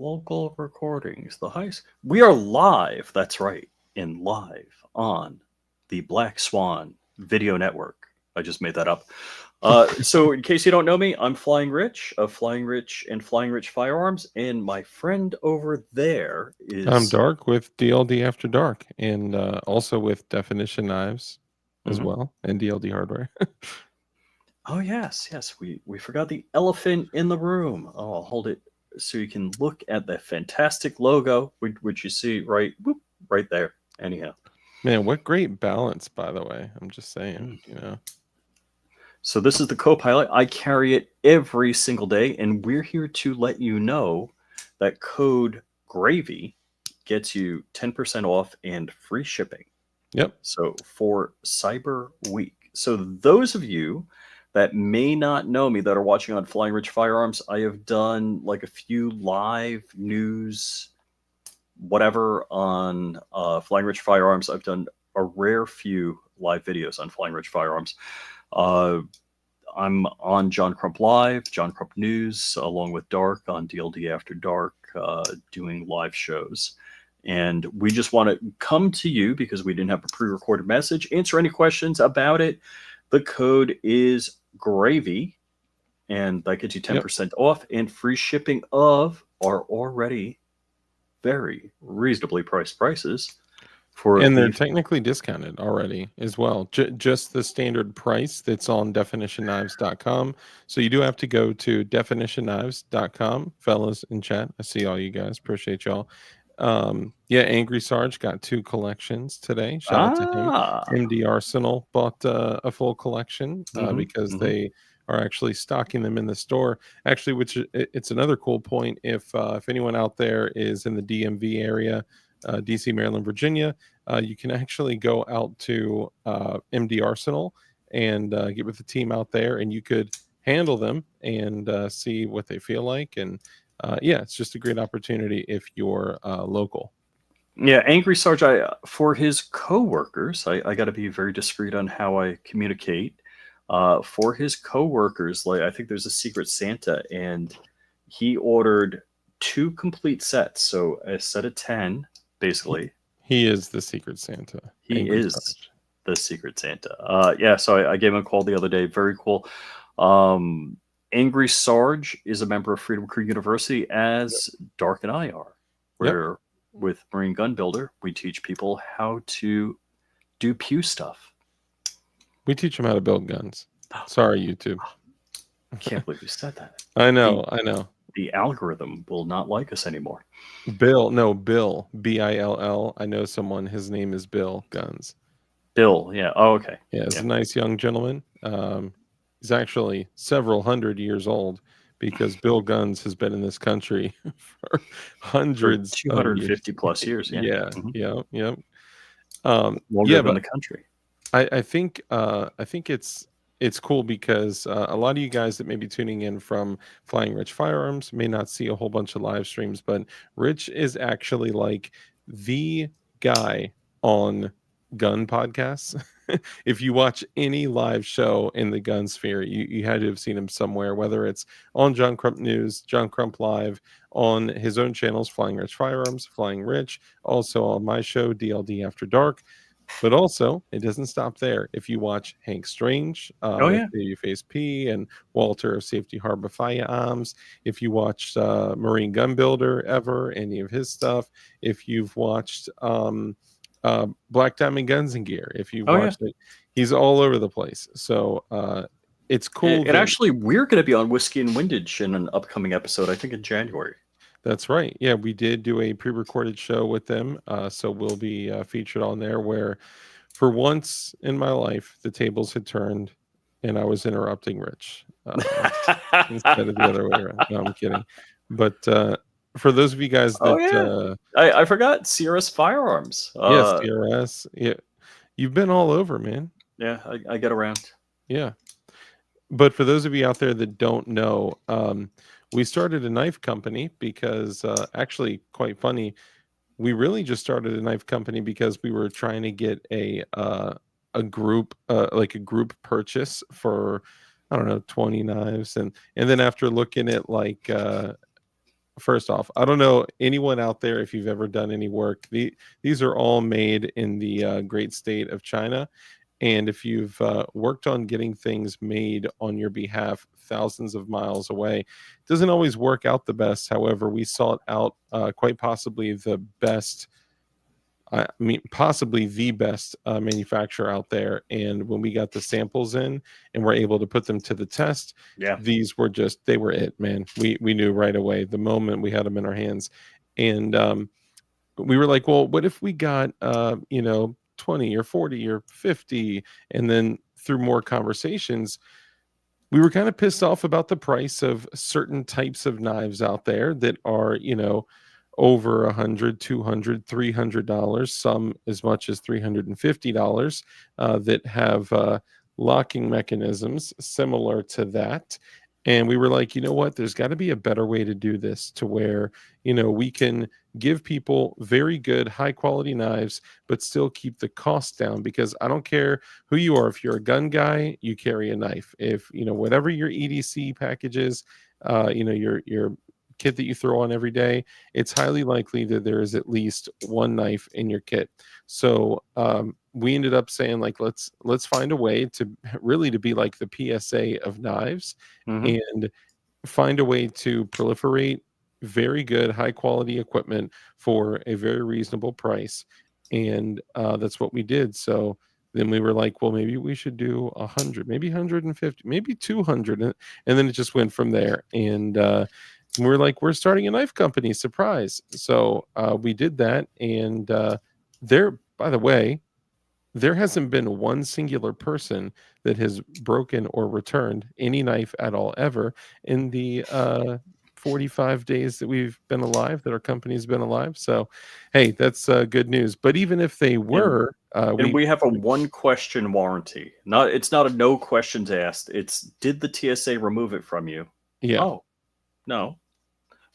Local recordings, the heist. We are live. That's right, in live on the Black Swan Video Network. I just made that up. So, in case you don't know me, I'm Flying Rich of Flying Rich and Flying Rich Firearms, and my friend over there I'm is. Dark with DLD After Dark, and also with Definition Knives as Mhm. well, and DLD Hardware. Oh yes, yes. We forgot the elephant in the room. Oh, I'll hold it so you can look at the fantastic logo, which you see right, whoop, right there. Anyhow. Man, what great balance, by the way. I'm just saying, Mm. you know. So this is the Copilot. I carry it every single day, and we're here to let you know that code GRAVY gets you 10% off and free shipping. Yep. So for Cyber Week. So those of you that may not know me that are watching on Flying Rich Firearms, I have done like a few live news, whatever on Flying Rich Firearms. I've done a rare few live videos on Flying Rich Firearms. Uh, I'm on John Crump Live, John Crump News, along with Dark on DLD After Dark, doing live shows. And we just want to come to you because we didn't have a pre recorded message, answer any questions about it. The code is GRAVY, and that gets you Yep. 10% off and free shipping of our already very reasonably priced prices for And they're the. technically discounted already as well. Just the standard price that's on definitionknives.com. So you do have to go to definitionknives.com, fellas in chat. I see all you guys. Appreciate y'all. Yeah, Angry Sarge got 2 collections today. Shout out to him. Ah. MD Arsenal bought a full collection because Hmm. they are actually stocking them in the store. Actually, it's another cool point. If anyone out there is in the DMV area, DC, Maryland, Virginia, you can actually go out to MD Arsenal and get with the team out there, and you could handle them and see what they feel like. And yeah, it's just a great opportunity if you're local. Yeah, Angry Sarge, for his coworkers, I got to be very discreet on how I communicate. For his coworkers, like I think there's a Secret Santa, and he ordered 2 complete sets, so a set of 10, He, basically. he is the Secret Santa, He Angry is Sarge. the Secret Santa. Yeah, so I gave him a call the other day. Very cool. Um, Angry Sarge is a member of Freedom Crew University, Yep. as Dark and I are. Yep. Where with Marine Gun Builder, we teach people how to do pew stuff. We teach them how to build guns. Sorry, YouTube. Can't believe you said that. I The know. I know. the algorithm will not like us anymore. Bill, no, Bill, Bill. I know someone. His name is Bill Guns. Bill, yeah. Oh, okay. Yeah, he's Yeah. a nice young gentleman. He's actually several hundred years old because Bill Guns has been in this country for For hundreds of years. 250 plus years. Yeah. Yeah, Mhm. yeah, yeah. Longer Yeah, than but the country. I think it's cool because a lot of you guys that may be tuning in from Flying Rich Firearms may not see a whole bunch of live streams, but Rich is actually like the guy on gun podcasts. If you watch any live show in the gun sphere, you had to have seen him somewhere, whether it's on John Crump News, John Crump Live, on his own channels, Flying Rich Firearms, Flying Rich, also on my show, DLD After Dark. But also, it doesn't stop there. If you watch Hank Strange Oh, with yeah. Babyface P and Walter of Safety Harbor Firearms, if you watched Marine Gun Builder ever, any of his stuff, if you've watched Black Diamond Guns and Gear, if you've Oh, yeah. watched it, he's all over the place. So it's cool And that actually, we're going to be on Whiskey and Windage in an upcoming episode, I think in January. that's right. Yeah, we did do a pre-recorded show with them, so we'll be featured on there. Where, for once in my life, the tables had turned, and I was interrupting Rich instead of the other way around. No, I'm kidding. But for those of you guys Oh, that, yeah. I forgot CRS Firearms. yes, CRS, yeah, you've been all over, man. Yeah, I get around. Yeah. But for those of you out there that don't know, we started a knife company because actually, quite funny, we really just started a knife company because we were trying to get a group like a group purchase for, I don't know, 20 knives, and then after looking at like first off, I don't know anyone out there if you've ever done any work. These are all made in the great state of China. And if you've worked on getting things made on your behalf thousands of miles away, it doesn't always work out the best. However, we sought out quite possibly the best, I mean, possibly the best manufacturer out there. And when we got the samples in and were able to put them to the test, Yeah. these were just, they were it, man. We knew right away the moment we had them in our hands. And we were like, well, what if we got, 20 or 40 or 50? And then through more conversations, we were kind of pissed off about the price of certain types of knives out there that are, over $100, $200, $300, some as much as $350, that have locking mechanisms similar to that. And we were like, you know what? There's got to be a better way to do this to where, we can give people very good, high quality knives, but still keep the cost down. Because I don't care who you are. If you're a gun guy, you carry a knife. If, whatever your EDC package is, your kit that you throw on every day, it's highly likely that there is at least one knife in your kit. So we ended up saying, like, let's find a way to really to be like the PSA of knives, and find a way to proliferate very good, high quality equipment for a very reasonable price. And that's what we did. So then we were like, well, maybe we should do 100, maybe 150, maybe 200. And then it just went from there. And we're like, we're starting a knife company, surprise. So we did that. And by the way, there hasn't been one singular person that has broken or returned any knife at all ever in the 45 days that we've been alive, that our company's been alive. So, hey, that's good news. But even if they were, we have a 1-question warranty. It's not a no questions asked. It's, did the TSA remove it from you? Yeah. Oh, no.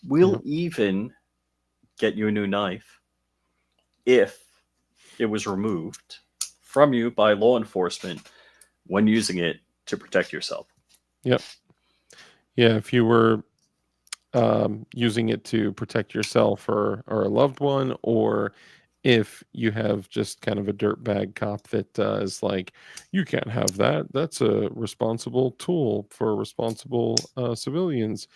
We'll even get you a new knife if it was removed from you by law enforcement when using it to protect yourself. Yep. Yeah, if you were using it to protect yourself or a loved one, or if you have just kind of a dirtbag cop that is like, you can't have that. That's a responsible tool for responsible civilians.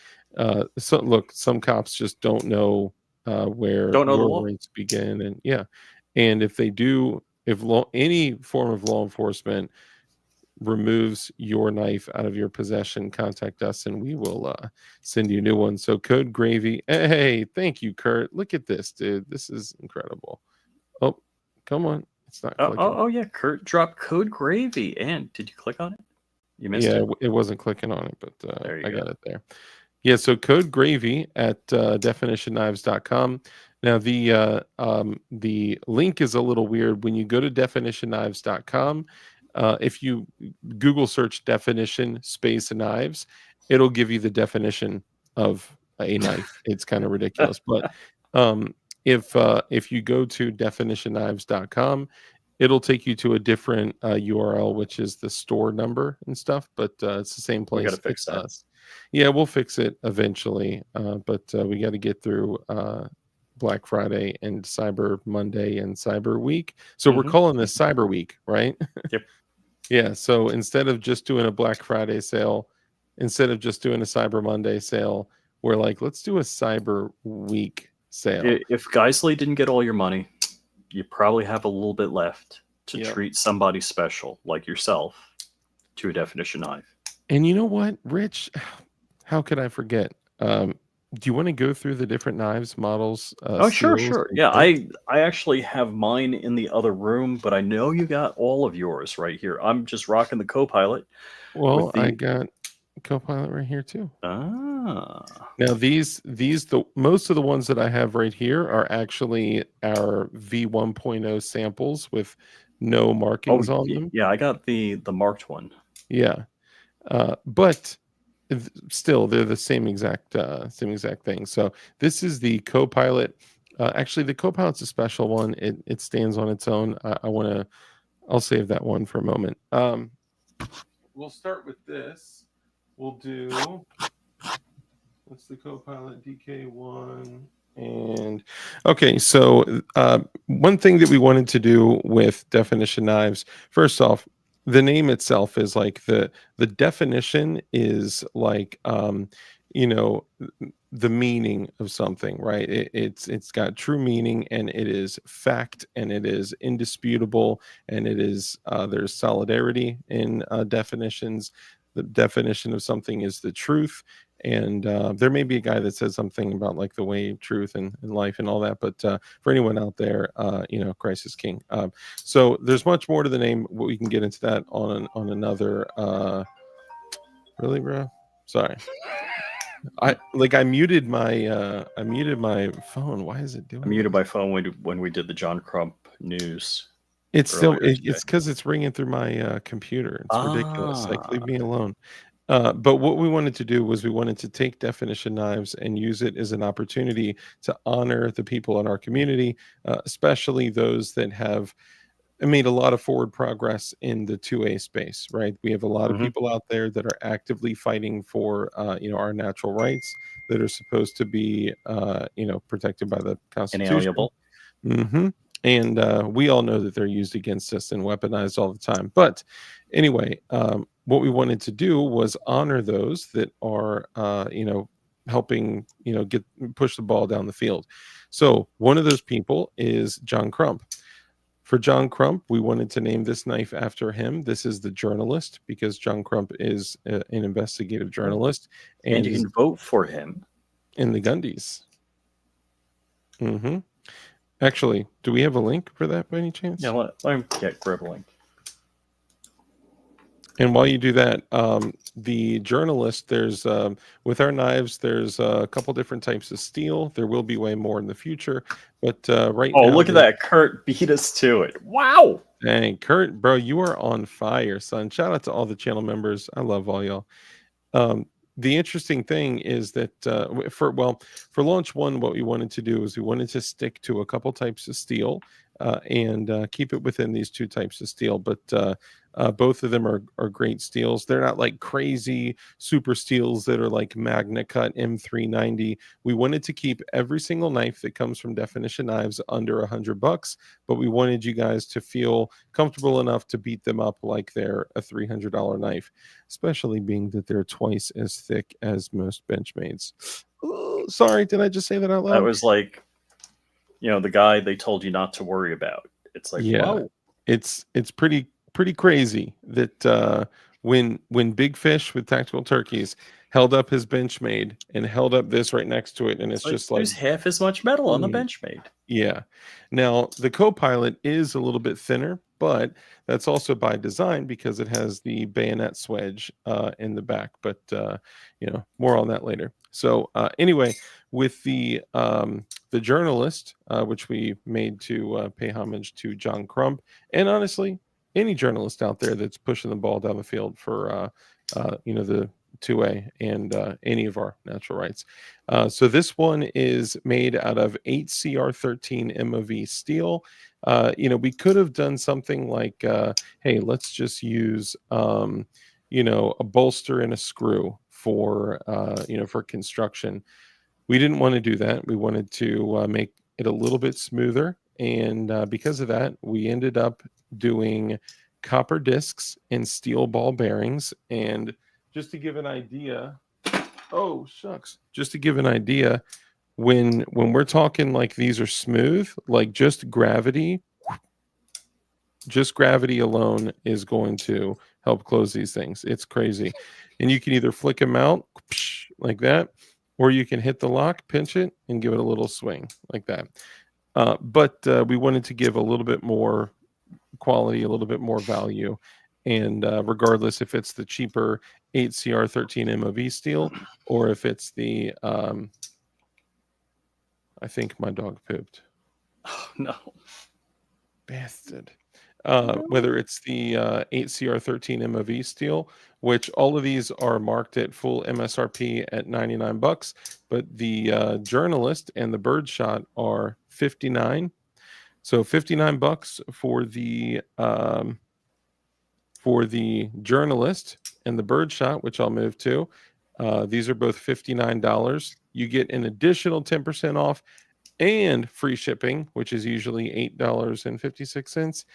So look, some cops just don't know where Don't know the your law. rights begin, and if they do, any form of law enforcement removes your knife out of your possession, contact us and we will send you a new one. So Code Gravy. Hey, thank you, Kurt. Look at this, dude. This is incredible. Oh, come on. It's not clicking. Oh yeah, Kurt dropped Code Gravy. And did you click on it? You missed it. It wasn't clicking on it, but I go. got it there. Yeah, so Code Gravy at definitionknives.com. Now the link is a little weird. When you go to definitionknives.com, if you Google search definition space knives, it'll give you the definition of a knife. It's kind of ridiculous. But if you go to definitionknives.com, it'll take you to a different URL, which is the store number and stuff. But it's the same place. We gotta fix that. Yeah, we'll fix it eventually. But we got to get through Black Friday and Cyber Monday and Cyber Week. So we're calling this Cyber Week, right? Yep. Yeah. So instead of just doing a Black Friday sale, instead of just doing a Cyber Monday sale, we're like, let's do a Cyber Week sale. If Geisley didn't get all your money, you probably have a little bit left to treat somebody special like yourself to a Definition knife. And you know what, Rich? How could I forget? Do you want to go through the different knives, models? Sure. Yeah, I actually have mine in the other room, but I know you got all of yours right here. I'm just rocking the Copilot. Well, I got Copilot right here too. Ah. Now the most of the ones that I have right here are actually our V1.0 samples with no markings on them. Yeah, I got the marked one. Yeah, but still they're the same exact thing. So this is the Copilot. Actually, the Copilot's a special one. It stands on its own. I'll save that one for a moment. We'll start with this. We'll do That's the Copilot DK1. And okay, so one thing that we wanted to do with definition knives, first off, the name itself is like the definition is like you know the meaning of something, right? It's got true meaning, and it is fact, and it is indisputable, and it is there's solidarity in definitions. The definition of something is the truth, and there may be a guy that says something about like the way, truth, and life and all that, but for anyone out there, Christ is king. So there's much more to the name. We can get into that on another really, bro, sorry. I muted my phone. Why is it doing I muted this? my phone when we did the John Crump news. It's earlier it's today. because it's ringing through my computer. It's ridiculous. Like, leave Ah, me alone. But what we wanted to do was we wanted to take definition knives and use it as an opportunity to honor the people in our community, especially those that have made a lot of forward progress in the 2A space, right? We have a lot of mhm. people out there that are actively fighting for, our natural rights that are supposed to be, protected by the Constitution. Inalienable. Hmm. And we all know that they're used against us and weaponized all the time. But anyway, what we wanted to do was honor those that are, helping, get push the ball down the field. So one of those people is John Crump. For John Crump, we wanted to name this knife after him. This is the journalist, because John Crump is an investigative journalist, And and you he's can vote for him. in the Gundies. Hmm. Actually, do we have a link for that by any chance? Yeah, let me get grab a link. And while you do that, the journalist, there's with our knives, there's a couple different types of steel. There will be way more in the future, but right Oh, now, look at that. Kurt beat us to it. Wow. dang, Kurt, bro, you are on fire, son. Shout out to all the channel members. I love all y'all. Um, the interesting thing is that for launch one, what we wanted to do is we wanted to stick to a couple types of steel and keep it within these two types of steel. But both of them are great steels. They're not like crazy super steels that are like Magna Cut M390. We wanted to keep every single knife that comes from Definition Knives under $100, but we wanted you guys to feel comfortable enough to beat them up like they're a $300 knife, especially being that they're twice as thick as most Benchmades. Oh, sorry, did I just say that out That loud? was like, the guy they told you not to worry about. It's like, Yeah, whoa. it's pretty crazy that when Big Fish with Tactical Turkeys held up his Benchmade and held up this right next to it, and it's It's like just like, there's half as much metal on the mm, Benchmade. yeah. Now, the Copilot is a little bit thinner, but that's also by design because it has the bayonet swedge in the back. But more on that later. So anyway, with the journalist, which we made to pay homage to John Crump, and honestly, any journalist out there that's pushing the ball down the field for the 2A and any of our natural rights. So this one is made out of 8CR13 MOV steel. We could have done something like, hey, let's just use, a bolster and a screw for construction. We didn't want to do that. We wanted to make it a little bit smoother. And because of that, we ended up doing copper discs and steel ball bearings. And just to give an idea, oh shucks, just to give an idea, when we're talking like these are smooth, like just gravity alone is going to help close these things. It's crazy. And you can either flick them out like that, or you can hit the lock, pinch it, and give it a little swing like that. But we wanted to give a little bit more quality, a little bit more value. And regardless if it's the cheaper 8CR13 MOV steel or if it's the, I think my dog pooped. Oh, no. Bastard. Whether it's the 8CR13 MOV steel, which all of these are marked at full MSRP at $99, but the journalist and the birdshot are $59. So $59 for the journalist, and the birdshot, which I'll move to, These are both $59. You get an additional 10% off and free shipping, which is usually $8.56.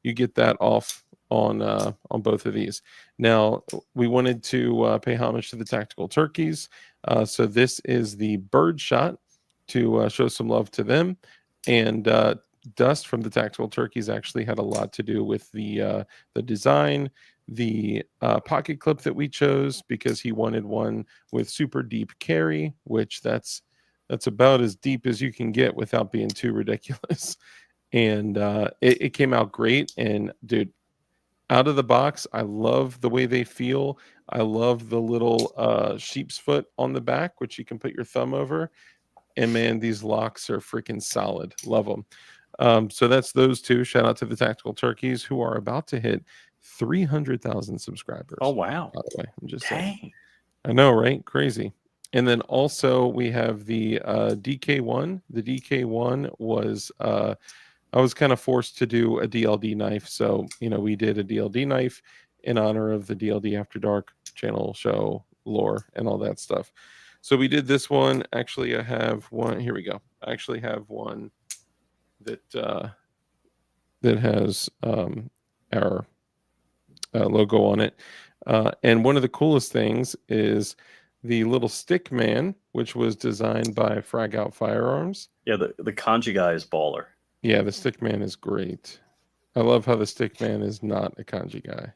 You get that off on both of these. Now, we wanted to pay homage to the Tactical Turkeys, so this is the Bird Shot to show some love to them, and Dust from the Tactical Turkeys actually had a lot to do with the design, the pocket clip that we chose because he wanted one with super deep carry, which that's about as deep as you can get without being too ridiculous. And it came out great. And dude, out of the box, I love the way they feel. I love the little sheep's foot on the back, which you can put your thumb over. And man, these locks are freaking solid. Love them. So that's those two. Shout out to the Tactical Turkeys, who are about to hit 300,000 subscribers. Oh, wow. By the way, I'm just saying. Dang. I know, right? Crazy. And then also we have the DK1. The DK1 was I was kind of forced to do a DLD knife. So, we did a DLD knife in honor of the DLD After Dark channel show lore and all that stuff. So we did this one. Actually, I have one. Here we go. I actually have one that has our logo on it. And one of the coolest things is the little stick man, which was designed by Frag Out Firearms. Yeah, the kanji guy is baller. Yeah, the stick man is great. I love how the stick man is not a kanji guy.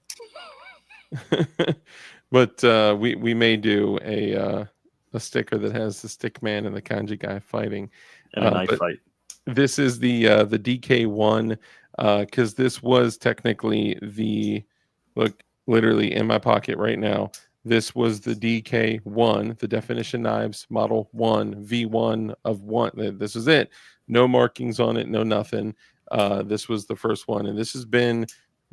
But we may do a sticker that has the stick man and the kanji guy fighting. And a knife fight. This is the DK1 because this was technically look literally in my pocket right now. This was the DK1, the Definition Knives Model 1, V1 of 1. This is it. No markings on it, no nothing. This was the first one. And this has been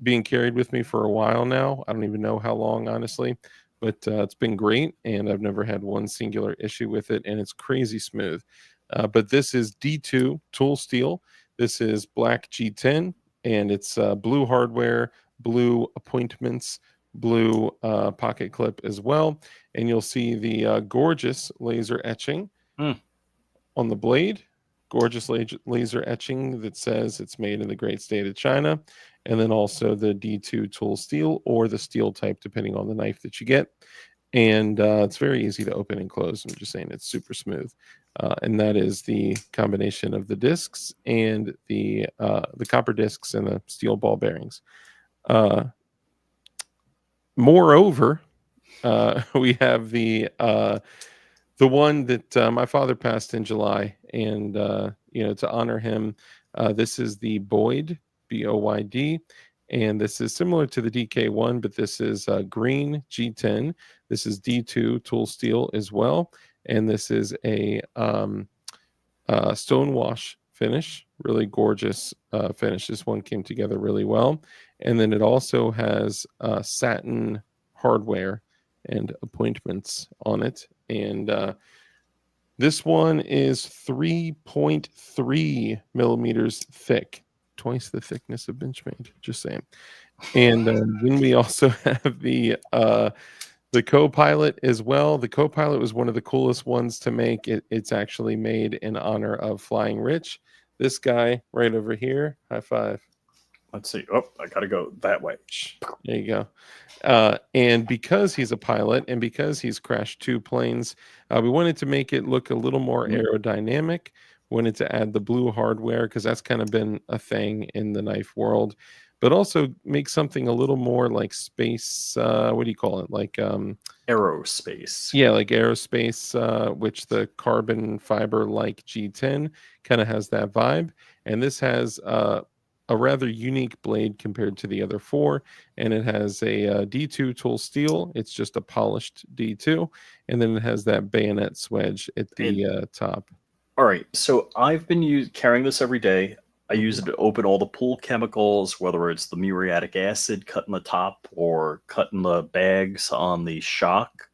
being carried with me for a while now. I don't even know how long, honestly. But it's been great. And I've never had one singular issue with it. And it's crazy smooth. But this is D2 tool steel. This is black G10. And it's blue hardware, blue appointments, blue pocket clip as well. And you'll see the gorgeous laser etching on the blade. Gorgeous laser etching that says it's made in the great state of China. And then also the D2 tool steel or the steel type, depending on the knife that you get. And it's very easy to open and close. I'm just saying it's super smooth. And that is the combination of the discs and the copper discs and the steel ball bearings. Moreover, we have the one that my father passed in July, and to honor him, this is the Boyd, Boyd, and this is similar to the DK1, but this is green G10. This is D2 tool steel as well, and this is a stonewash finish, really gorgeous finish. This one came together really well, and then it also has satin hardware and appointments on it, and this one is 3.3 millimeters thick, twice the thickness of Benchmade, just saying. And then we also have the Co-Pilot as well. The Co-Pilot was one of the coolest ones to make. It's actually made in honor of Flying Rich. This guy right over here, high five. Let's see. Oh, I got to go that way. There you go. And because he's a pilot and because he's crashed 2 planes, we wanted to make it look a little more aerodynamic. Wanted to add the blue hardware because that's kind of been a thing in the knife world, but also make something a little more like space. What do you call it? Like aerospace. Yeah, like aerospace, which the carbon fiber like G10 kind of has that vibe. And this has a rather unique blade compared to the other 4, and it has a D2 tool steel. It's just a polished D2, and then it has that bayonet swedge at the top. All right, so I've been carrying this every day. I use it to open all the pool chemicals, whether it's the muriatic acid cutting the top or cutting the bags on the shock.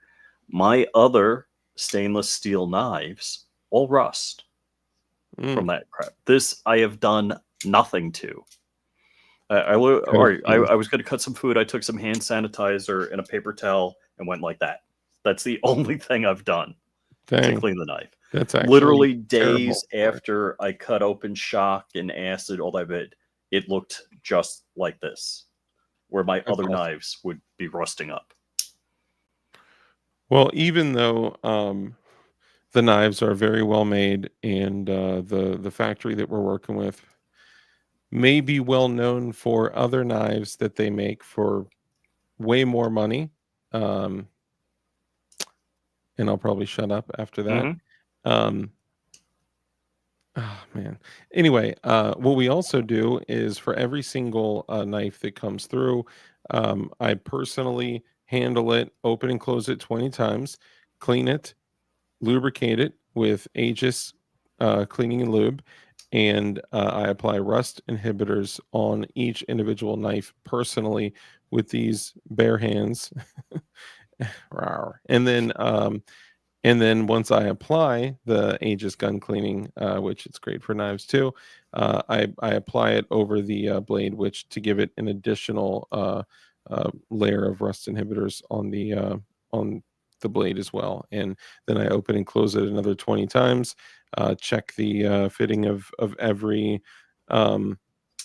My other stainless steel knives all rust from that crap. This I have done nothing to. I was going to cut some food. I took some hand sanitizer and a paper towel and went like that. That's the only thing I've done to Dang, clean the knife. that's actually Literally terrible. days after I cut open shock and acid, all that bit, it looked just like this, where my That's other awesome. knives would be rusting up. Well, even though the knives are very well made, and the factory that we're working with may be well known for other knives that they make for way more money. Um, and I'll probably shut up after that. Mhm. Oh man. Anyway, what we also do is for every single knife that comes through, I personally handle it, open and close it 20 times, clean it, lubricate it with Aegis cleaning and lube, and I apply rust inhibitors on each individual knife personally with these bare hands. Rawr. And then once I apply the Aegis gun cleaning, which it's great for knives too, I apply it over the blade, which to give it an additional layer of rust inhibitors on the blade as well. And then I open and close it another 20 times. Check the fitting of every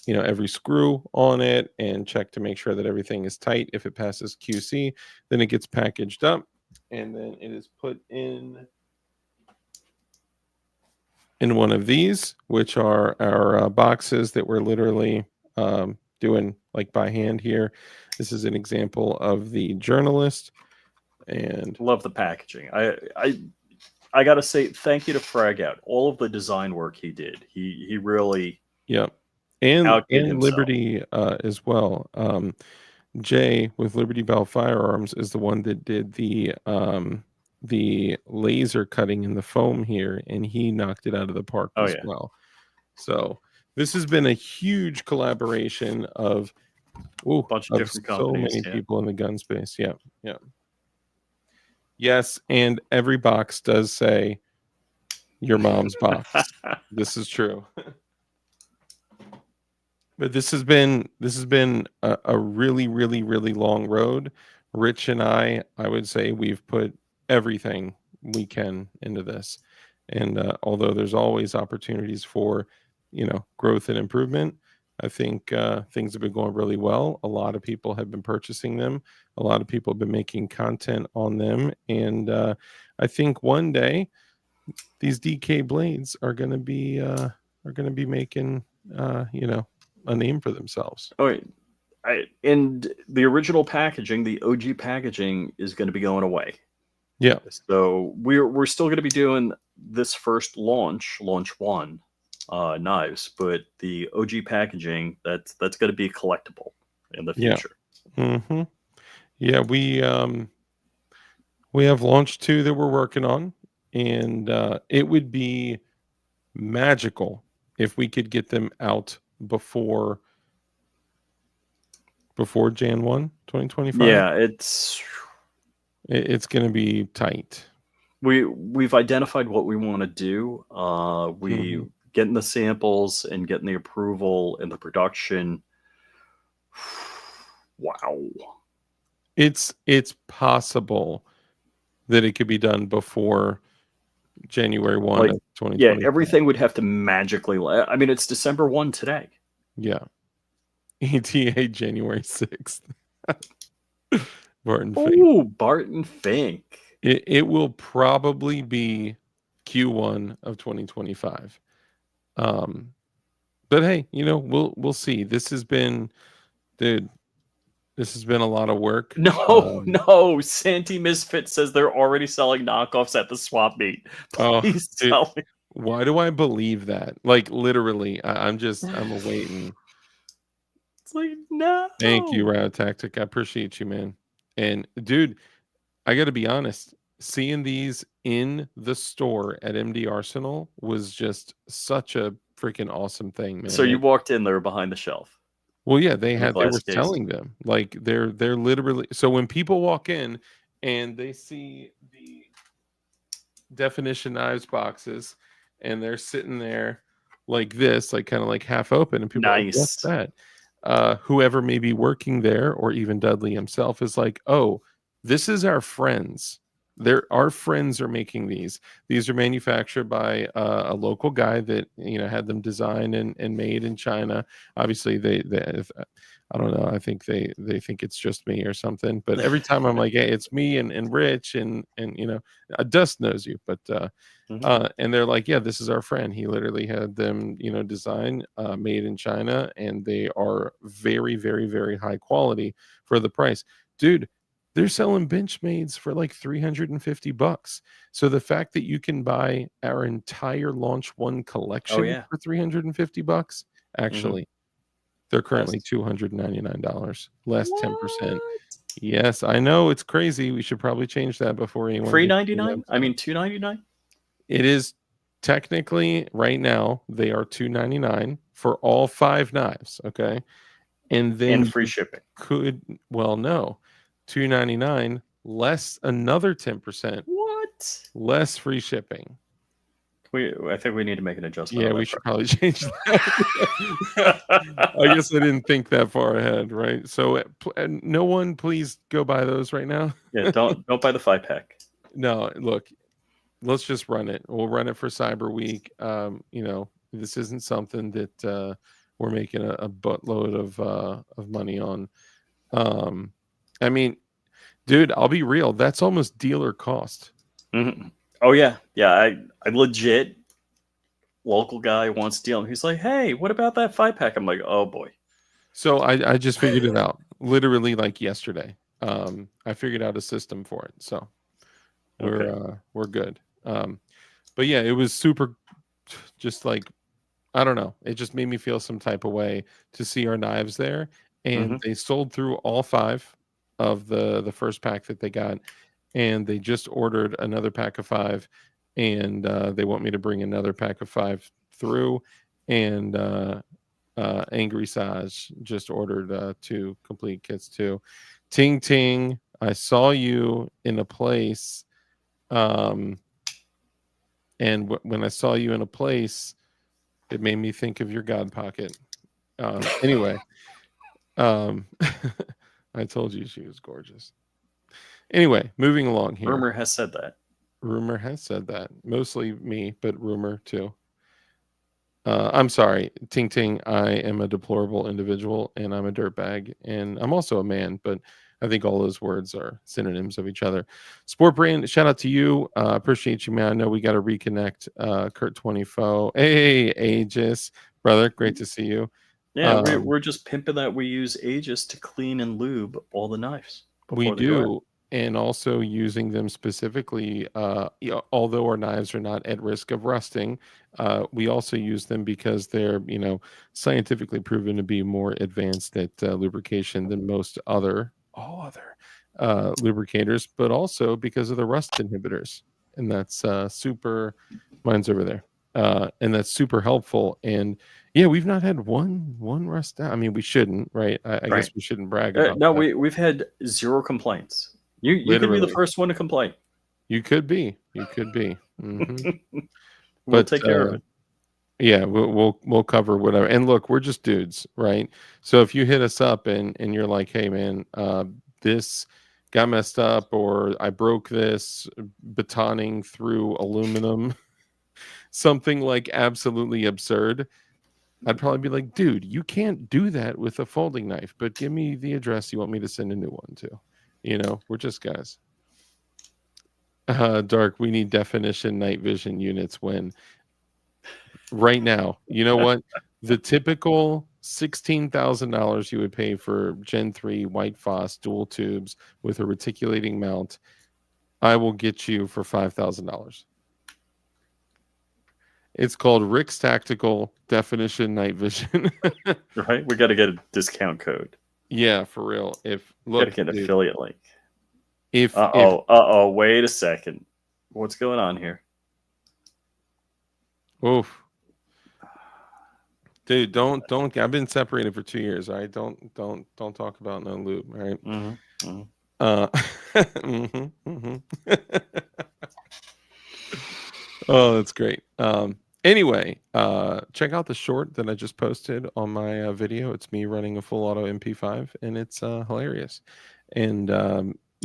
every screw on it, and check to make sure that everything is tight. If it passes QC, then it gets packaged up, and then it is put in one of these, which are our boxes that we're literally doing like by hand here. This is an example of the Journalist, and Love the packaging. I gotta say thank you to Frag Out. All of the design work he did. He really yeah, and outdid himself. Liberty as well. Jay with Liberty Bell Firearms is the one that did the laser cutting in the foam here, and he knocked it out of the park Oh, as yeah. well. So this has been a huge collaboration of Bunch of different so companies, many yeah. people in the gun space. Yeah, yeah. Yes, and every box does say your mom's box. This is true. But this has been a really, really, really long road. Rich and I would say we've put everything we can into this. And although there's always opportunities for, growth and improvement, I think things have been going really well. A lot of people have been purchasing them. A lot of people have been making content on them. And I think one day these DK blades are going to be making, a name for themselves. Oh, and the original packaging, the OG packaging, is going to be going away. Yeah. So we're still going to be doing this first launch one knives, but the OG packaging that's going to be collectible in the Yeah. future. Mm-hmm. Yeah, we have launch 2 that we're working on, and it would be magical if we could get them out before Jan 1, 2025. Yeah, It's going to be tight. We've identified what we want to do. We Mhm. getting the samples and getting the approval and the production. Wow. It's possible that it could be done before January 1 Like, of 2025. yeah, everything would have to magically. I mean, it's December 1 today. Yeah. ETA January 6th. Barton Fink. Oh, Barton Fink. It will probably be Q1 of 2025. But hey, we'll see. This has been a lot of work. No. Santy Misfit says they're already selling knockoffs at the swap meet. Please tell me. Why do I believe that? Like literally, I'm waiting. It's like, no. Thank you, Route Tactic. I appreciate you, man. And dude, I got to be honest. Seeing these in the store at MD Arsenal was just such a freaking awesome thing, man. So you walked in, they were behind the shelf. Well, yeah, they were case. selling them. Like they're literally, so when people walk in and they see the Definition Knives boxes and they're sitting there like this, like kind of like half open, and people are like, what's that? Whoever may be working there, or even Dudley himself, is like, oh, this is our friends Our friends are making these. These are manufactured by a local guy that had them designed and made in China. Obviously, I don't know. I think they think it's just me or something. But every time I'm like, hey, it's me and Rich and Dust knows you, but and they're like, yeah, this is our friend. He literally had them designed, made in China, and they are very, very, very high quality for the price, dude. They're selling Benchmades for like $350. So the fact that you can buy our entire Launch One collection yeah. for $350, actually, they're currently Best. $299, less 10%. What? Yes, I know it's crazy. We should probably change that before anyone Free gets too 99? I upset. mean, 299? It is technically right now they are $299 for all 5 knives, okay? And then And free shipping. no, $299 less another 10%, What? less free shipping. I think we need to make an adjustment. Yeah, on that we should probably change that. I guess I didn't think that far ahead, right? So no one, please go buy those right now. Yeah, don't buy the 5-pack. No, look, let's just run it. We'll run it for Cyber Week. This isn't something that we're making a buttload of money on. I mean, dude, I'll be real. That's almost dealer cost. Mm-hmm. Oh yeah, I legit local guy wants to deal. And he's like, hey, what about that 5-pack? I'm like, oh boy. So I just figured it out literally like yesterday. I figured out a system for it. So we're good. But yeah, it was super, just like, I don't know. It just made me feel some type of way to see our knives there. And they sold through all 5 of the first pack that they got. And they just ordered another pack of 5. And they want me to bring another pack of 5 through. And Angry Saj just ordered 2 complete kits too. Ting Ting, I saw you in a place. And when I saw you in a place, it made me think of your God Pocket. Anyway, I told you she was gorgeous. Anyway, moving along here. Rumor has said that. Rumor has said that. Mostly me, but rumor too. I'm sorry, Ting Ting. I am a deplorable individual, and I'm a dirtbag, and I'm also a man, but I think all those words are synonyms of each other. Sport Brand, shout out to you. Appreciate you, man. I know we got to reconnect. Kurt 24. Hey, Aegis, brother. Great to see you. Yeah, we're just pimping that we use Aegis to clean and lube all the knives. We do. And also using them specifically, although our knives are not at risk of rusting, we also use them because they're, scientifically proven to be more advanced at lubrication than all other lubricators, but also because of the rust inhibitors. And that's super, mine's over there. And that's super helpful. And yeah, we've not had one rust out. I mean, we shouldn't, right? I guess we shouldn't brag about no, that. we've had 0 complaints. You could be the first one to complain. You could be. Mm-hmm. We'll take care of it. Yeah, we'll cover whatever. And look, we're just dudes, right? So if you hit us up and you're like, hey man, this got messed up, or I broke this batoning through aluminum, something like absolutely absurd, I'd probably be like, dude, you can't do that with a folding knife, but give me the address you want me to send a new one to. We're just guys. Dark, we need definition night vision units right now. You know what? The typical $16,000 you would pay for Gen 3 White Phos dual tubes with a reticulating mount, I will get you for $5,000. It's called Rick's Tactical Definition Night Vision. Right? We got to get a discount code. Yeah, for real. Got to get an affiliate link. Wait a second. What's going on here? Oof. Dude, don't. I've been separated for 2 years. All right, don't talk about no lube. All right. Mm-hmm. Oh, that's great. Anyway, check out the short that I just posted on my video. It's me running a full auto MP5, and it's hilarious. And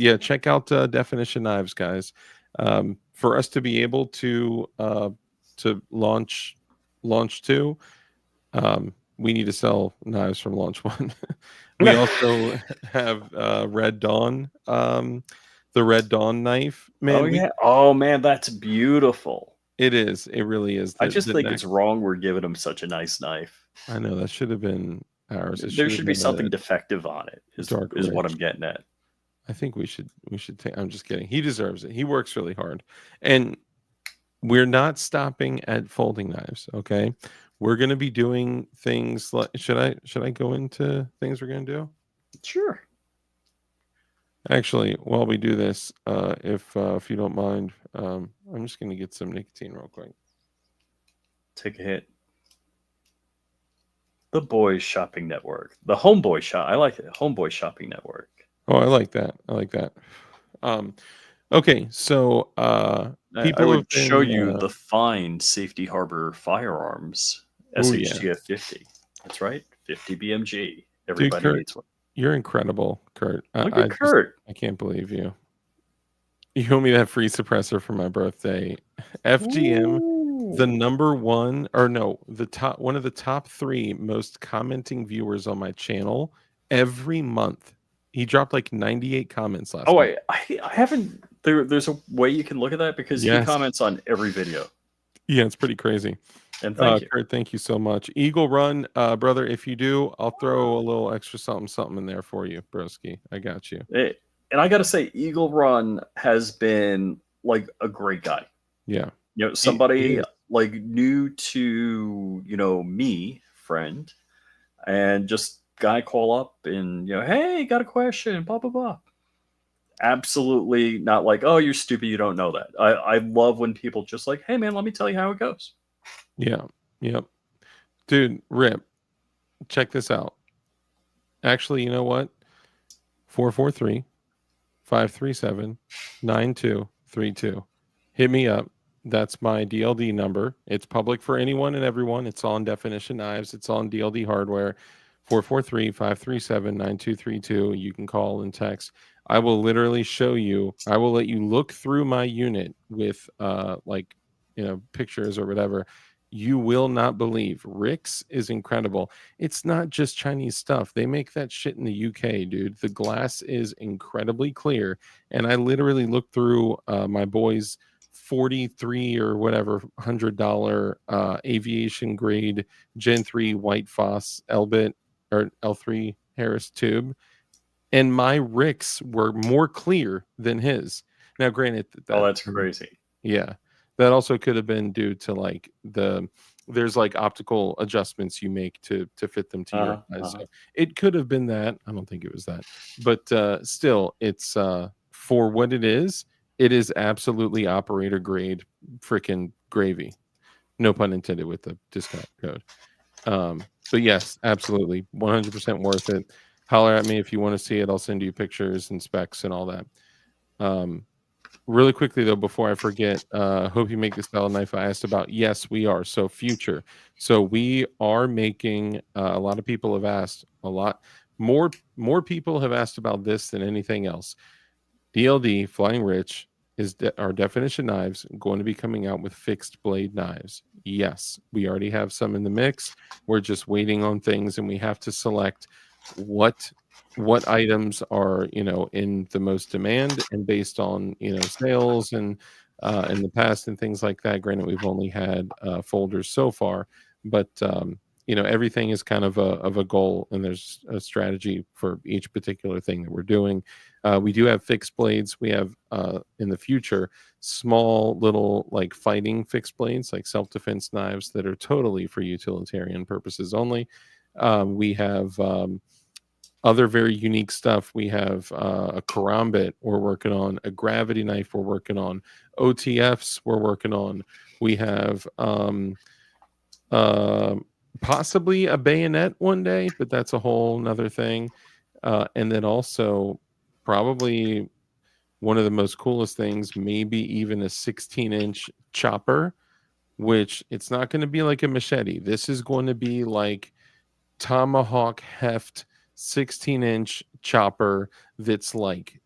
Yeah, check out Definition Knives, guys. For us to be able to launch two, we need to sell knives from launch one. We also have Red Dawn, the Red Dawn knife. Oh Man, yeah. Oh man, that's beautiful. it is. It really is. I just The think neck. it's wrong we're giving him such a nice knife. I know that should have been ours. It There should have should be been a something defective on it. dark Is what ridge. I'm getting at. I think we should take. I'm just kidding. He deserves it. He works really hard, and we're not stopping at folding knives. Okay, we're going to be doing things like. Should I go into things we're going to do? Sure. Actually, while we do this, if you don't mind, I'm just going to get some nicotine real quick. Take a hit. The Boys Shopping Network. The Homeboy Shop. I like it. Homeboy Shopping Network. Oh, I like that. I like that. Okay, so I would show you the fine Safety Harbor firearms SHTF 50. That's right, 50 BMG. Everybody Kurt, needs one. You're incredible, Kurt. Look at Kurt. I can't believe you. You owe me that free suppressor for my birthday. FGM, Ooh. the number one, or no, one of the top 3 most commenting viewers on my channel every month. He dropped like 98 comments last month. I haven't. There's a way you can look at that because he comments on every video. Yeah, it's pretty crazy. And thank you. Kurt, thank you so much. Eagle Run, brother, if you do, I'll throw a little extra something in there for you, broski. I got you. And I got to say, Eagle Run has been like a great guy. Yeah. You know, somebody like new to, me, friend, and just guy call up and, hey, got a question, blah, blah, blah. Absolutely not like, oh, you're stupid, you don't know that. I love when people just like, hey, man, let me tell you how it goes. Yeah. Yep. Dude, Rip, check this out. Actually, you know what? 443-537-9232. Hit me up. That's my DLD number. It's public for anyone and everyone. It's on Definition Knives. It's on DLD hardware. 443-537-9232. You can call and text. I will literally show you. I will let you look through my unit with pictures or whatever. You will not believe. Rick's is incredible. It's not just Chinese stuff. They make that shit in the UK, dude. The glass is incredibly clear. And I literally looked through my boy's 43 or whatever $100 aviation grade Gen 3 White Foss Elbit or L3 Harris tube. And my Rick's were more clear than his. Now, granted, that's crazy. Yeah. That also could have been due to there's like optical adjustments you make to fit them to your eyes. So it could have been that. I don't think it was that, but still, it's for what it is absolutely operator grade freaking gravy. No pun intended with the discount code. But yes, absolutely, 100% worth it. Holler at me if you want to see it. I'll send you pictures and specs and all that. Really quickly, though, before I forget, hope you make the style of knife I asked about. Yes, we are. So future. So we are making, a lot of people have asked, a lot more people have asked about this than anything else. DLD, Flying Rich, is our Definition Knives going to be coming out with fixed blade knives? Yes, we already have some in the mix. We're just waiting on things, and we have to select what items are in the most demand, and based on sales and in the past and things like that. Granted, we've only had folders so far, but everything is kind of a goal, and there's a strategy for each particular thing that we're doing. We do have fixed blades. We have in the future small little like fighting fixed blades, like self-defense knives that are totally for utilitarian purposes only. We have other very unique stuff. We have a karambit we're working on, a gravity knife we're working on, OTFs we're working on. We have possibly a bayonet one day, but that's a whole nother thing. And then also probably one of the most coolest things, maybe even a 16-inch chopper, which it's not going to be like a machete. This is going to be like tomahawk heft 16-inch chopper that's like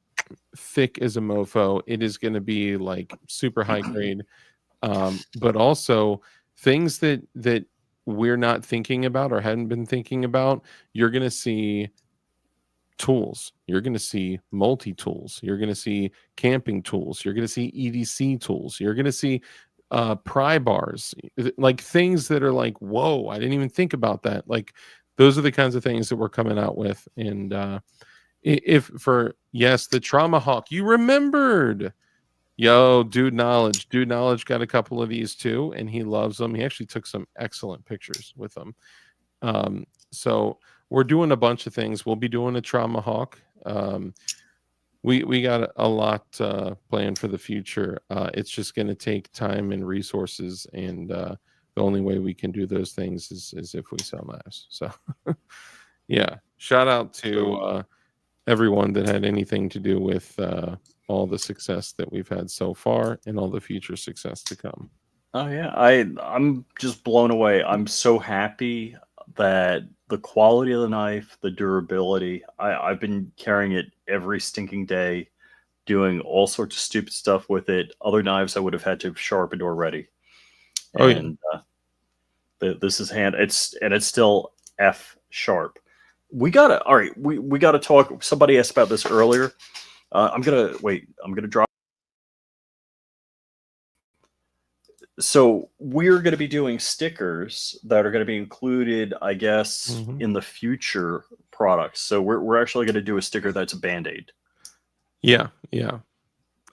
thick as a mofo. It is going to be like super high grade, but also things that we're not thinking about or hadn't been thinking about. You're going to see tools. You're going to see multi-tools. You're going to see camping tools. You're going to see EDC tools. You're going to see pry bars, like things that are like, whoa, I didn't even think about that. Like those are the kinds of things that we're coming out with. And if for, yes, the Trauma Hawk, you remembered. Yo, Dude Knowledge got a couple of these too, and he loves them. He actually took some excellent pictures with them. So we're doing a bunch of things. We'll be doing a Trauma Hawk. We got a lot planned for the future. It's just going to take time and resources, and the only way we can do those things is if we sell knives. So yeah, shout out to everyone that had anything to do with all the success that we've had so far and all the future success to come. Oh yeah, I'm just blown away. I'm so happy that the quality of the knife, the durability. I've been carrying it every stinking day, doing all sorts of stupid stuff with it. Other knives I would have had to have sharpened already. Oh yeah. And this is it's still F sharp. We gotta all right. We gotta talk. Somebody asked about this earlier. I'm gonna drop. So we're going to be doing stickers that are going to be included, I guess, in the future products. So we're actually going to do a sticker that's a Band-Aid. Yeah.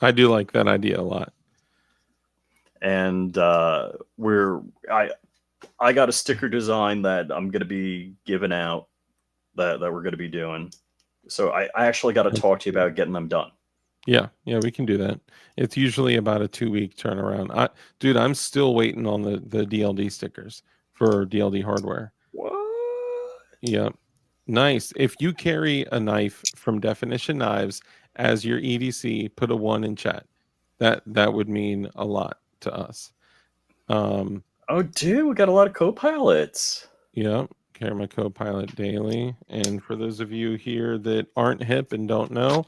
I do like that idea a lot. And I got a sticker design that I'm going to be giving out that we're going to be doing. So I actually got to talk to you about getting them done. Yeah, we can do that. It's usually about a 2-week turnaround. I'm still waiting on the DLD stickers for DLD hardware. What? Yeah, nice. If you carry a knife from Definition Knives as your EDC, put a 1 in chat. That would mean a lot to us. Oh, dude, we got a lot of co-pilots. Yeah, carry my co-pilot daily. And for those of you here that aren't hip and don't know,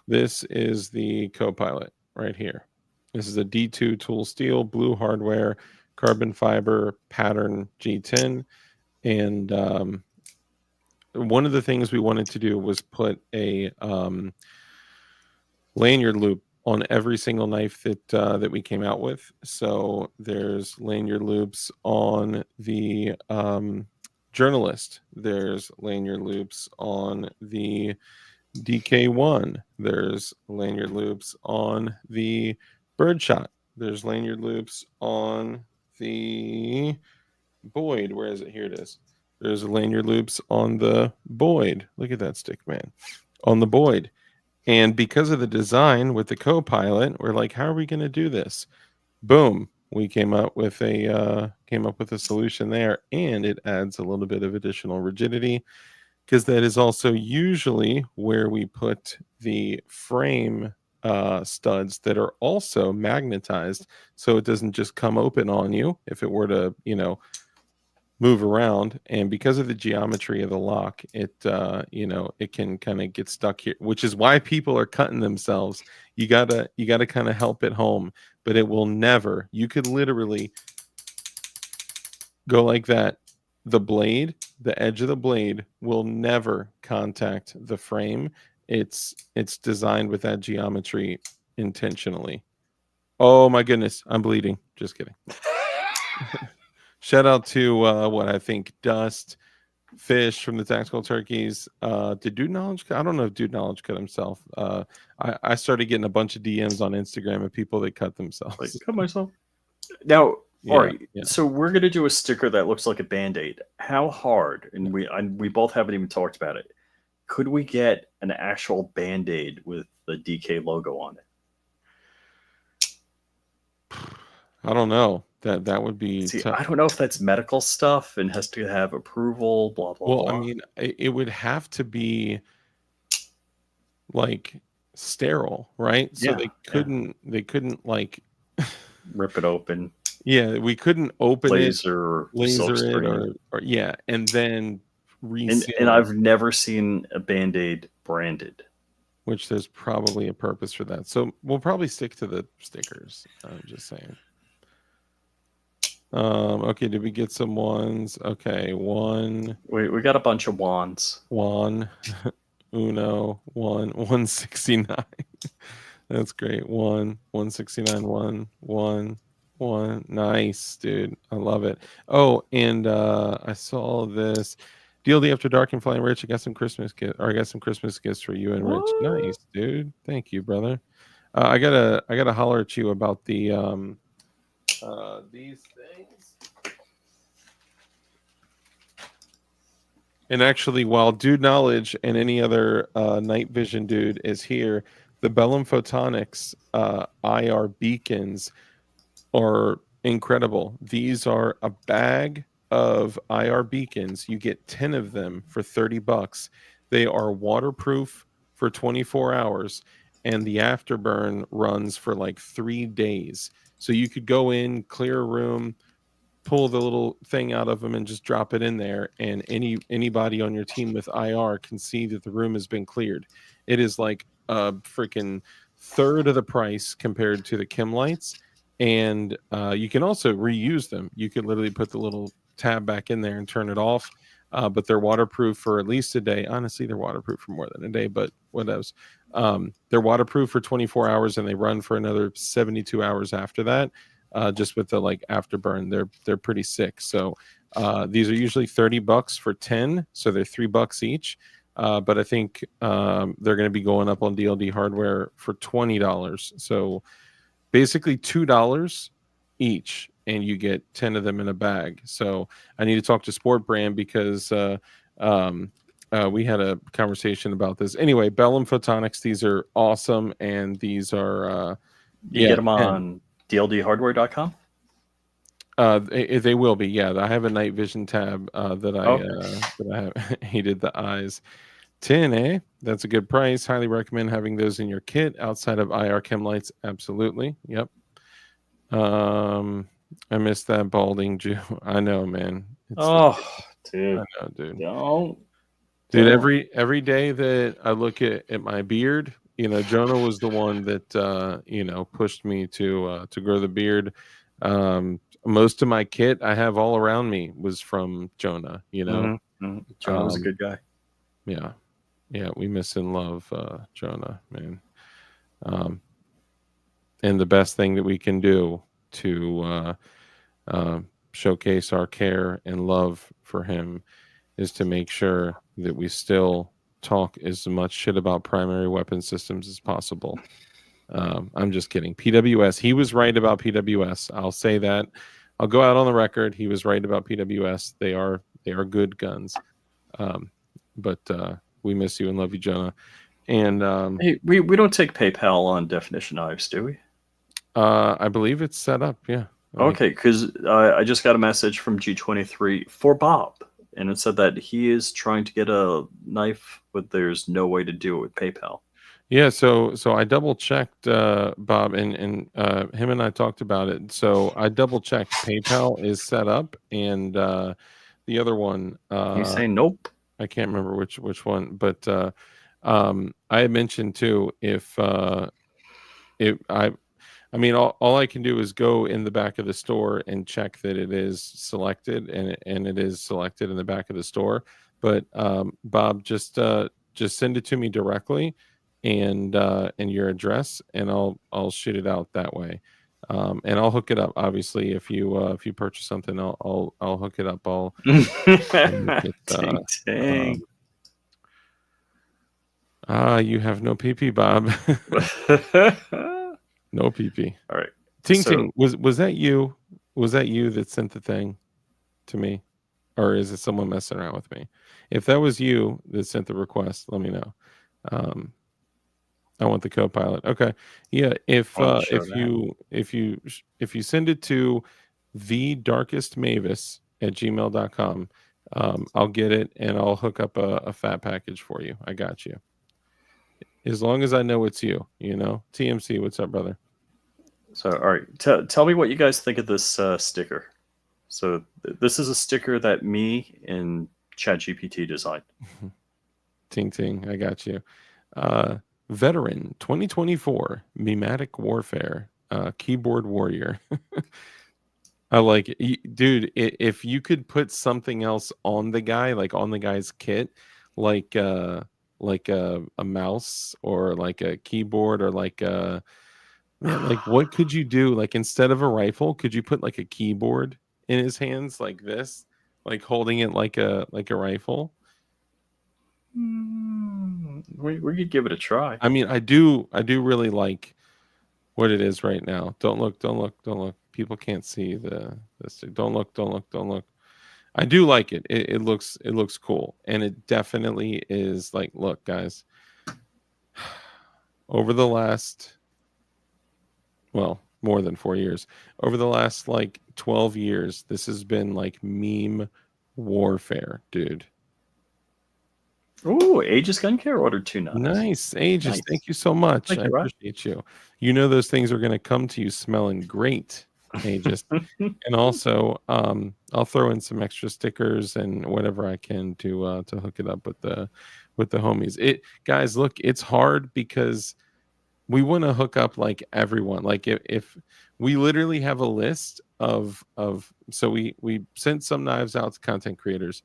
this is the co-pilot right here. This is a D2 tool steel, blue hardware, carbon fiber pattern G10. And one of the things we wanted to do was put a lanyard loop on every single knife that we came out with. So there's lanyard loops on the Journalist. There's lanyard loops on the DK1. There's lanyard loops on the Birdshot. There's lanyard loops on the Boyd. Where is it? Here it is. There's lanyard loops on the Boyd. Look at that stick, man. On the Boyd. And because of the design with the co-pilot, we're like, how are we going to do this? Boom. We came up with a solution there, and it adds a little bit of additional rigidity, because that is also usually where we put the frame studs that are also magnetized, so it doesn't just come open on you if it were to, move around. And because of the geometry of the lock, it it can kind of get stuck here, which is why people are cutting themselves. You gotta kind of help it home, but it will never. You could literally go like that. The edge of the blade will never contact the frame. It's designed with that geometry intentionally. Oh my goodness, I'm bleeding. Just kidding. Shout out to what I think Dust Fish from the Tactical Turkeys. Did Dude Knowledge? I don't know if Dude Knowledge cut himself. I started getting a bunch of DMs on Instagram of people that cut themselves. Like, cut myself. Now, all right. Yeah. So we're gonna do a sticker that looks like a Band-Aid. How hard? And we both haven't even talked about it. Could we get an actual Band-Aid with the DK logo on it? I don't know. That would be. See, I don't know if that's medical stuff and has to have approval. Blah blah. Well, blah. I mean, it would have to be like sterile, right? So Yeah, they couldn't like rip it open. Yeah, we couldn't open laser it or and then reseal. And I've never seen a Band-Aid branded. which there's probably a purpose for that. So we'll probably stick to the stickers. I'm just saying. Okay, did we get some ones? Okay, We got a bunch of wands. Uno, 169. That's great. 169, 1. Nice, dude. I love it. Oh, and I saw this DLD After Dark and Flying Rich. I got some Christmas gifts for you and Rich. What? Nice, dude. Thank you, brother. I gotta holler at you about the these things. And actually, while Dude Knowledge and any other night vision dude is here, the Bellum Photonics IR beacons are incredible. These are a bag of IR beacons. You get 10 of them for $30. They are waterproof for 24 hours, and the afterburn runs for like 3 days. So you could go in, clear a room, pull the little thing out of them and just drop it in there, and anybody on your team with IR can see that the room has been cleared. It is like a freaking third of the price compared to the Kim lights, and you can also reuse them. You could literally put the little tab back in there and turn it off, but they're waterproof for at least a day. Honestly, they're waterproof for more than a day, but what else? They're waterproof for 24 hours, and they run for another 72 hours after that. Just with the like afterburn, they're pretty sick. So these are usually $30 for 10, so they're $3 each. But I think they're going to be going up on DLD hardware for $20. So basically $2 each, and you get 10 of them in a bag. So I need to talk to Sport Brand because we had a conversation about this. Anyway, Bellum Photonics, these are awesome, and these are You get them 10. on dldhardware.com? They will be, yeah. I have a night vision tab that I have. He did the eyes. 10, eh? That's a good price. Highly recommend having those in your kit outside of IR chem lights. Absolutely. Yep. I missed that balding Jew. I know, man. Oh, I dude. know, dude. Don't. Dude, every day that I look at my beard, Jonah was the one that pushed me to grow the beard. Most of my kit I have all around me was from Jonah. Jonah was a good guy. Yeah, we miss and love Jonah, man. And the best thing that we can do to showcase our care and love for him is to make sure that we still talk as much shit about primary weapon systems as possible. I'm just kidding. PWS, he was right about PWS. I'll say that. I'll go out on the record. He was right about PWS. They are good guns. But we miss you and love you, Jonah. And hey, we don't take PayPal on Definition Knives, do we? I believe it's set up. Yeah. Okay, because I just got a message from G23 for Bob, and it said that he is trying to get a knife, but there's no way to do it with PayPal. Yeah, so I double checked, Bob, and him and I talked about it. So I double checked. PayPal is set up, and the other one, He's saying nope. I can't remember which one, but I had mentioned too I mean, all I can do is go in the back of the store and check that it is selected, and it is selected in the back of the store. But Bob, just send it to me directly, and your address, and I'll shoot it out that way. And I'll hook it up. Obviously, if you purchase something, I'll hook it up. Dang. You have no PP, Bob. No PP. All right. Ting Ting, was that you? Was that you that sent the thing to me, or is it someone messing around with me? If that was you that sent the request, let me know. I want the co-pilot. Okay, yeah. If you send it to thedarkestmavis@gmail.com, I'll get it and I'll hook up a fat package for you. I got you. As long as I know it's you, TMC, what's up, brother? So, all right, tell me what you guys think of this sticker. So, this is a sticker that me and ChatGPT designed. Ting Ting, I got you. Veteran 2024 Mimetic Warfare Keyboard Warrior. I like it. Dude, if you could put something else on the guy, like on the guy's kit, like a mouse or like a keyboard or like a man, like what could you do? Like instead of a rifle, could you put like a keyboard in his hands like this, like holding it like a rifle? We could give it a try. I mean, I do really like what it is right now. Don't look, don't look, don't look. People can't see this. Don't look, don't look, don't look. I do like it. It looks cool, and it definitely is like, look, guys, over the last, well, more than 4 years, over the last like 12 years, this has been like meme warfare, dude. Ooh, Aegis Gun Care ordered 2 knives. Nice, Aegis. Nice. Thank you so much. Thank I you, Rob. appreciate you. You know those things are going to come to you smelling great, Aegis. And also, I'll throw in some extra stickers and whatever I can to hook it up with the homies. It guys, look, it's hard because we want to hook up like everyone. Like if we literally have a list of so we sent some knives out to content creators,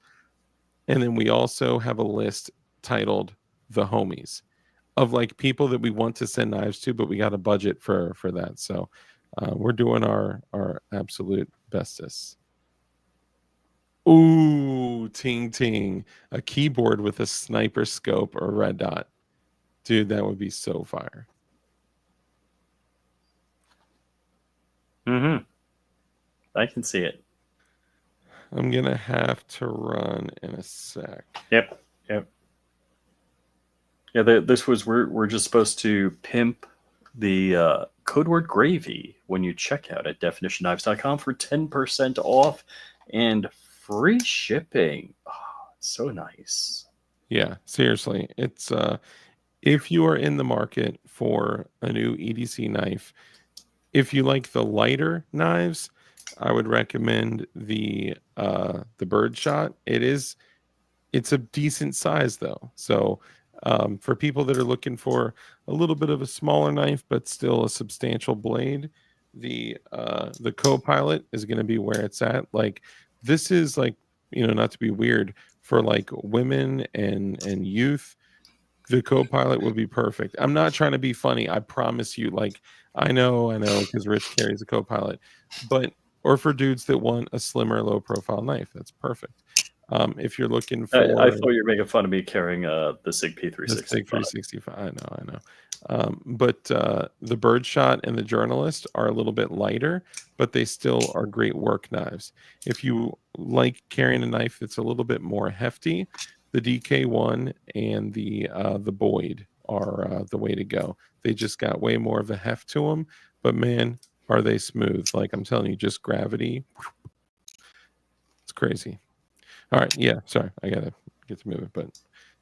and then we also have a list titled the homies of like people that we want to send knives to, but we got a budget for that. So we're doing our absolute bestest. Ooh, ting ting. A keyboard with a sniper scope or red dot. Dude, that would be so fire. Mm-hmm. I can see it. I'm gonna have to run in a sec. Yep. Yeah, this was we're just supposed to pimp the code word gravy when you check out at definitionknives.com for 10% off and free shipping. Oh, so nice. Yeah, seriously. It's if you are in the market for a new EDC knife, if you like the lighter knives, I would recommend the Birdshot. It's a decent size though. So for people that are looking for a little bit of a smaller knife but still a substantial blade, the Copilot is going to be where it's at. Like this is like, not to be weird, for like women and youth, the Copilot would be perfect. I'm not trying to be funny. I promise you. Like I know, because Rich carries a Copilot, but or for dudes that want a slimmer, low profile knife, that's perfect. If you're looking for, I thought you were making fun of me carrying the SIG P365. the SIG 365, I know. But the Birdshot and the Journalist are a little bit lighter, but they still are great work knives. If you like carrying a knife that's a little bit more hefty, the DK1 and the Boyd are the way to go. They just got way more of a heft to them, but man, are they smooth. Like I'm telling you, just gravity. It's crazy. All right. Yeah. Sorry. I got to get to moving, but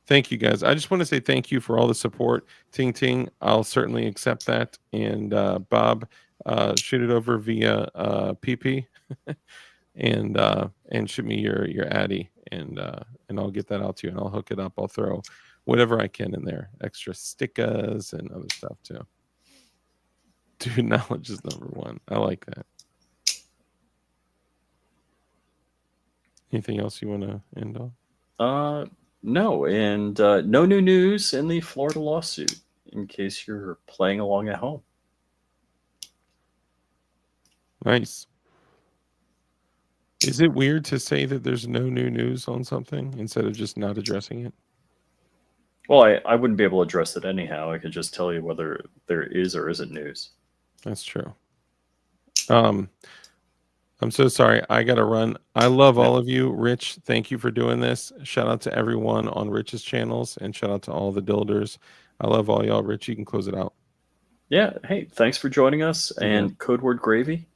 thank you guys. I just want to say thank you for all the support. Ting Ting, I'll certainly accept that. And Bob, shoot it over via PP and shoot me your Addy and I'll get that out to you and I'll hook it up. I'll throw whatever I can in there, extra stickers and other stuff too. Dude, knowledge is number one. I like that. Anything else you want to end on? No, and no new news in the Florida lawsuit in case you're playing along at home. Nice. Is it weird to say that there's no new news on something instead of just not addressing it? Well, I wouldn't be able to address it anyhow. I could just tell you whether there is or isn't news. That's true. I'm so sorry. I got to run. I love all of you. Rich, thank you for doing this. Shout out to everyone on Rich's channels and shout out to all the builders. I love all y'all. Rich, you can close it out. Yeah. Hey, thanks for joining us. And code word gravy,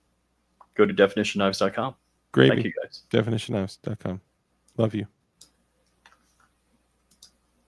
go to definitionknives.com. Gravy. Thank you guys. Definitionknives.com. Love you.